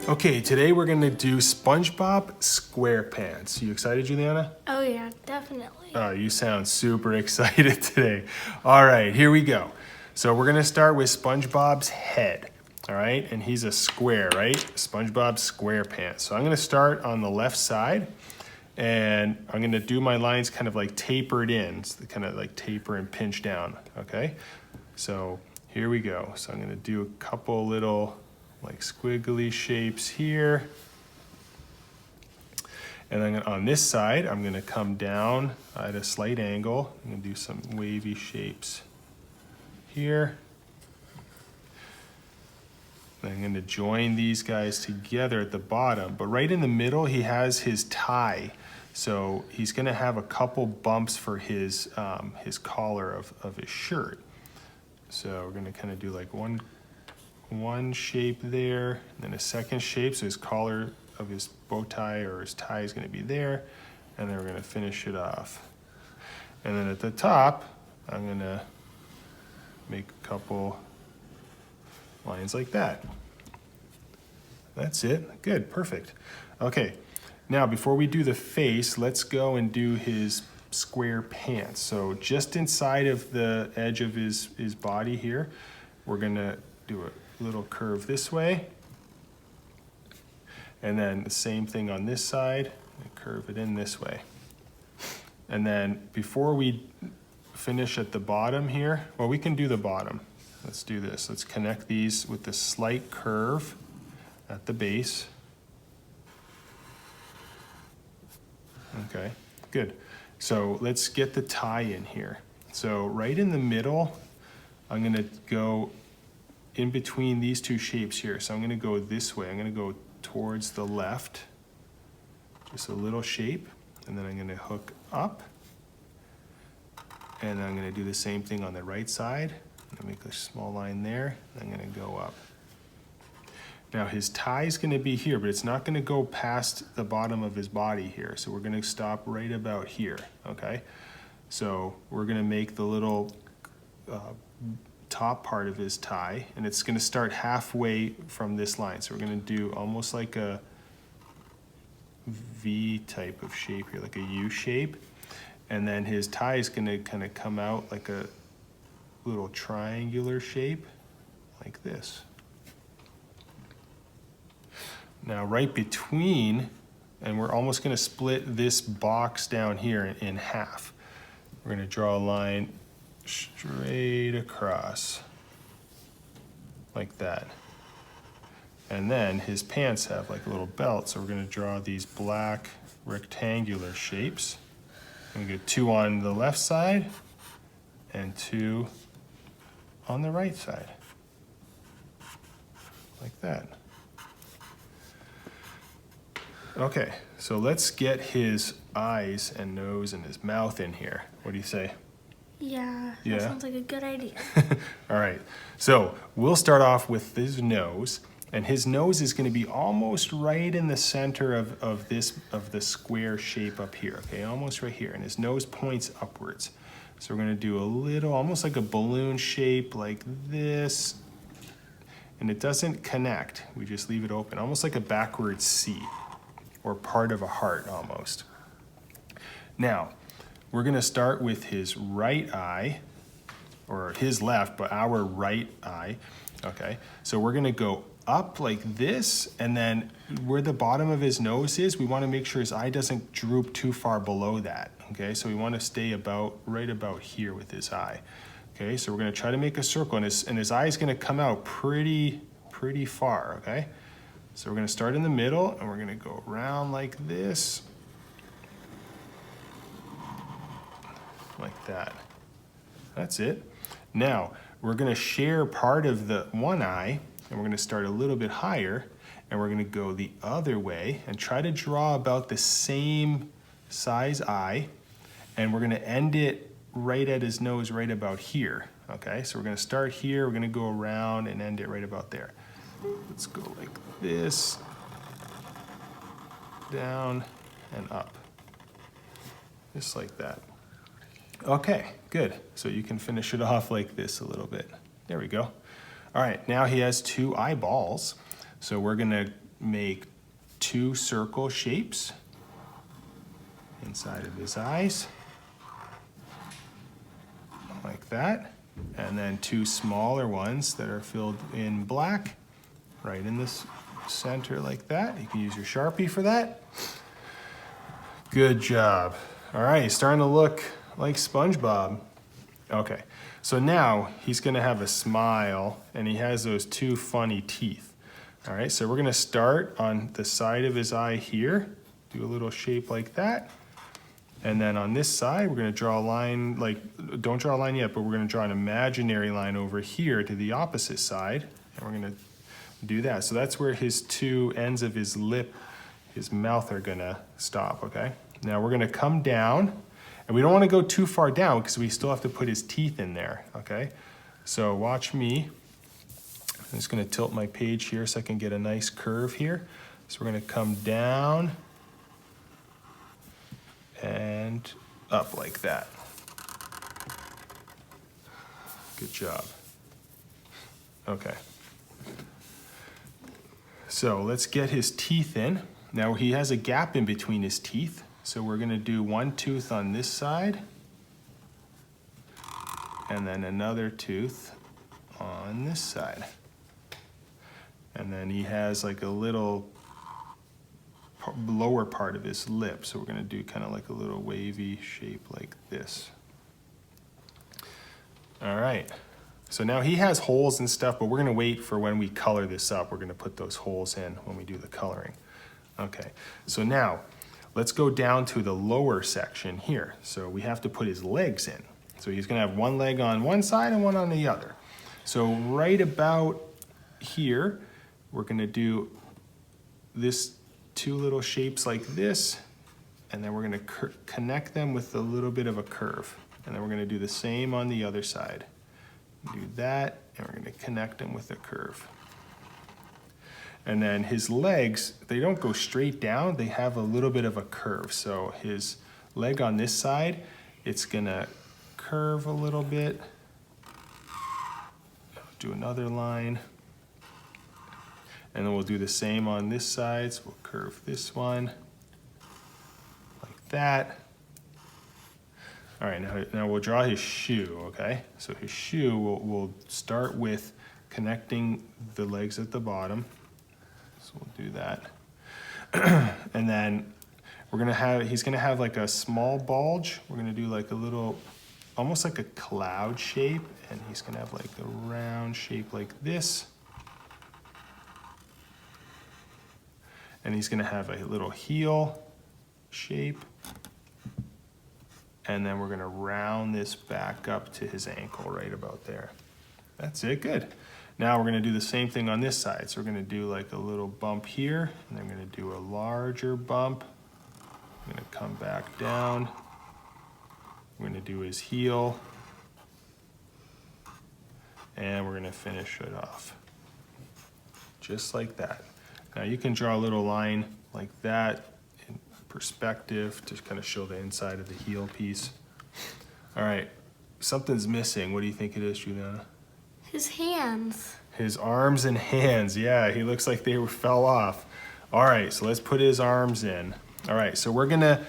Okay, today we're gonna do SpongeBob Squarepants. You excited, Juliana? Oh yeah, definitely. Oh, you sound super excited today. All right, here we go. So we're gonna start with SpongeBob's head, all right? And he's a square, right? SpongeBob Squarepants. So I'm gonna start on the left side, and I'm gonna do my lines kind of like tapered in, so kind of like taper and pinch down, okay? So here we go. So I'm gonna do a couple little like squiggly shapes here. And then on this side, I'm gonna come down at a slight angle. I'm gonna do some wavy shapes here. And I'm gonna join these guys together at the bottom, but right in the middle, he has his tie. So he's gonna have a couple bumps for his collar of his shirt. So we're gonna kind of do like one shape there, and then a second shape, so his collar of his bow tie or his tie is going to be there, and then we're going to finish it off. And then at the top, I'm going to make a couple lines like that. That's it. Good, perfect. Okay, now before we do the face, let's go and do his square pants. So just inside of the edge of his body here, we're going to do a little curve this way, and then the same thing on this side, and curve it in this way. And then before we finish at the bottom here, well, we can do the bottom. Let's do this. Let's connect these with the slight curve at the base. Okay, good. So let's get the tie in here. So right in the middle, I'm gonna go in between these two shapes here. So I'm gonna go this way. I'm gonna go towards the left, just a little shape, and then I'm gonna hook up, and I'm gonna do the same thing on the right side. I'm gonna make a small line there, and I'm gonna go up. Now his tie is gonna be here, but it's not gonna go past the bottom of his body here. So we're gonna stop right about here, okay? So we're gonna make the little top part of his tie, and it's going to start halfway from this line. So we're going to do almost like a V type of shape here, like a U shape, and then his tie is going to kind of come out like a little triangular shape like this. Now right between, and we're almost going to split this box down here in half. We're going to draw a line straight across like that. And then his pants have like a little belt, so we're going to draw these black rectangular shapes. I'm going to get 2 on the left side and 2 on the right side, like that. Okay, so let's get his eyes and nose and his mouth in here. What do you say? Yeah, that sounds like a good idea. All right, so we'll start off with his nose, and his nose is going to be almost right in the center of the square shape up here, okay, almost right here, and his nose points upwards. So we're going to do a little, almost like a balloon shape like this, and it doesn't connect, we just leave it open, almost like a backwards C, or part of a heart almost. Now, we're gonna start with his right eye, or his left, but our right eye, okay? So we're gonna go up like this, and then where the bottom of his nose is, we wanna make sure his eye doesn't droop too far below that, okay? So we wanna stay right about here with his eye. Okay, so we're gonna try to make a circle, and his eye is gonna come out pretty far, okay? So we're gonna start in the middle, and we're gonna go around like this, like that. That's it. Now, we're gonna share part of the one eye, and we're gonna start a little bit higher, and we're gonna go the other way and try to draw about the same size eye, and we're gonna end it right at his nose, right about here, okay? So we're gonna start here, we're gonna go around and end it right about there. Let's go like this, down and up, just like that. Okay, good. So you can finish it off like this a little bit. There we go. All right, now he has 2 eyeballs. So we're gonna make 2 circle shapes inside of his eyes, like that. And then 2 smaller ones that are filled in black, right in this center like that. You can use your Sharpie for that. Good job. All right, he's starting to look like SpongeBob. Okay, so now he's gonna have a smile and he has those 2 funny teeth. All right, so we're gonna start on the side of his eye here, do a little shape like that. And then on this side, we're gonna draw a line, like, don't draw a line yet, but we're gonna draw an imaginary line over here to the opposite side. And we're gonna do that. So that's where his 2 ends of his lip, his mouth are gonna stop, okay? Now we're gonna come down, and we don't wanna go too far down because we still have to put his teeth in there, okay? So watch me. I'm just gonna tilt my page here so I can get a nice curve here. So we're gonna come down and up like that. Good job. Okay. So let's get his teeth in. Now he has a gap in between his teeth. So we're gonna do 1 tooth on this side and then another tooth on this side. And then he has like a little lower part of his lip. So we're gonna do kind of like a little wavy shape like this. All right. So now he has holes and stuff, but we're gonna wait for when we color this up. We're gonna put those holes in when we do the coloring. Okay, so now let's go down to the lower section here. So we have to put his legs in. So he's gonna have 1 leg on one side and 1 on the other. So right about here, we're gonna do this 2 little shapes like this, and then we're gonna connect them with a little bit of a curve. And then we're gonna do the same on the other side. Do that, and we're gonna connect them with a curve. And then his legs, they don't go straight down, they have a little bit of a curve. So his leg on this side, it's gonna curve a little bit. Do another line. And then we'll do the same on this side. So we'll curve this one like that. All right, now we'll draw his shoe, okay? So his shoe, we'll start with connecting the legs at the bottom. So we'll do that. And then he's gonna have like a small bulge. We're gonna do like a little, almost like a cloud shape. And he's gonna have like a round shape like this. And he's gonna have a little heel shape. And then we're gonna round this back up to his ankle right about there. That's it, good. Now we're gonna do the same thing on this side. So we're gonna do like a little bump here, and then we're gonna do a larger bump. I'm gonna come back down. We're gonna do his heel. And we're gonna finish it off. Just like that. Now you can draw a little line like that in perspective to kind of show the inside of the heel piece. All right, something's missing. What do you think it is, Juliana? His hands. His arms and hands. Yeah, he looks like they fell off. All right, so let's put his arms in. All right, so we're gonna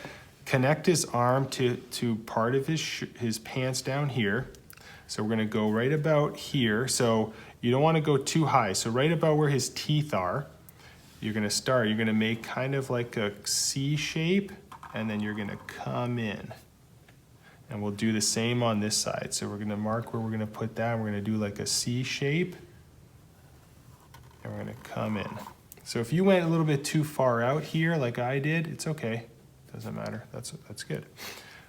connect his arm to part of his pants down here. So we're gonna go right about here. So you don't wanna go too high. So right about where his teeth are, you're gonna make kind of like a C shape, and then you're gonna come in. And we'll do the same on this side. So we're gonna mark where we're gonna put that. We're gonna do like a C shape, and we're gonna come in. So if you went a little bit too far out here, like I did, it's okay. Doesn't matter, that's good.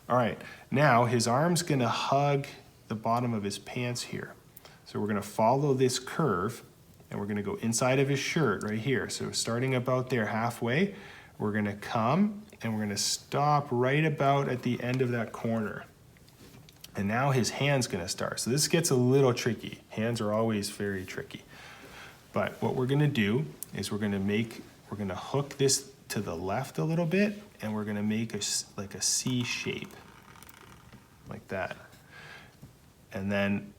All right, now his arm's gonna hug the bottom of his pants here. So we're gonna follow this curve, and we're gonna go inside of his shirt right here. So starting about there halfway, we're gonna come and we're gonna stop right about at the end of that corner. And now his hand's gonna start. So this gets a little tricky. Hands are always very tricky. But what we're gonna do is we're gonna hook this to the left a little bit, and we're gonna make like a C shape, like that. And then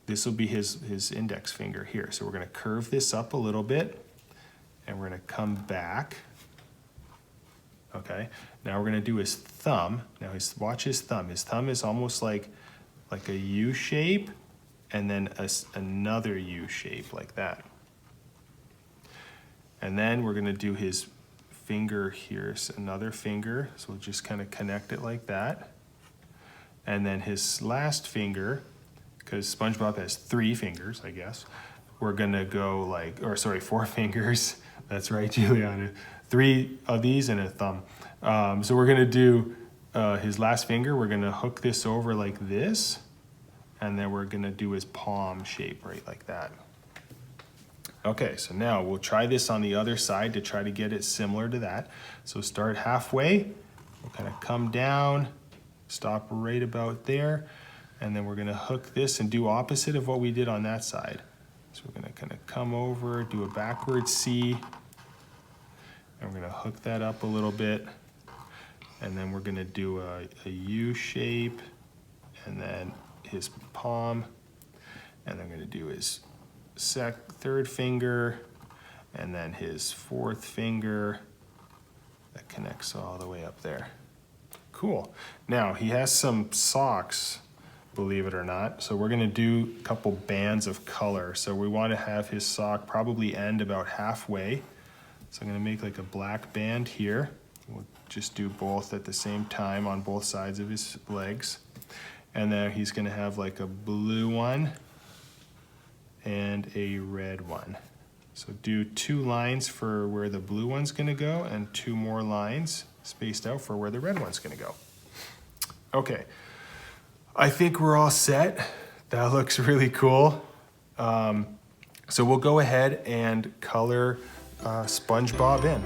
this will be his index finger here. So we're gonna curve this up a little bit, and we're gonna come back. Okay, now we're gonna do his thumb. Now watch his thumb. His thumb is almost like a U shape, and then another U shape like that. And then we're gonna do his finger here, so another finger. So we'll just kind of connect it like that. And then his last finger, because SpongeBob has 3 fingers, I guess, we're gonna go like, or sorry, 4 fingers. That's right, Juliana. 3 of these and a thumb. So we're gonna do his last finger. We're gonna hook this over like this, and then we're gonna do his palm shape right like that. Okay, so now we'll try this on the other side to try to get it similar to that. So start halfway, we'll kind of come down, stop right about there, and then we're gonna hook this and do opposite of what we did on that side. So we're gonna kind of come over, do a backward C, and we're gonna hook that up a little bit, and then we're gonna do a U shape, and then his palm, and I'm gonna do his third finger, and then his 4th finger that connects all the way up there. Cool. Now he has some socks, believe it or not. So we're gonna do a couple bands of color. So we want to have his sock probably end about halfway. So I'm gonna make like a black band here. We'll just do both at the same time on both sides of his legs. And then he's gonna have like a blue one and a red one. So do 2 lines for where the blue one's gonna go and 2 more lines spaced out for where the red one's gonna go. Okay, I think we're all set. That looks really cool. So we'll go ahead and color SpongeBob in.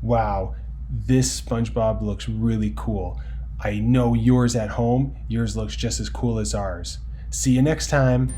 Wow, this SpongeBob looks really cool. I know yours at home, yours looks just as cool as ours. See you next time.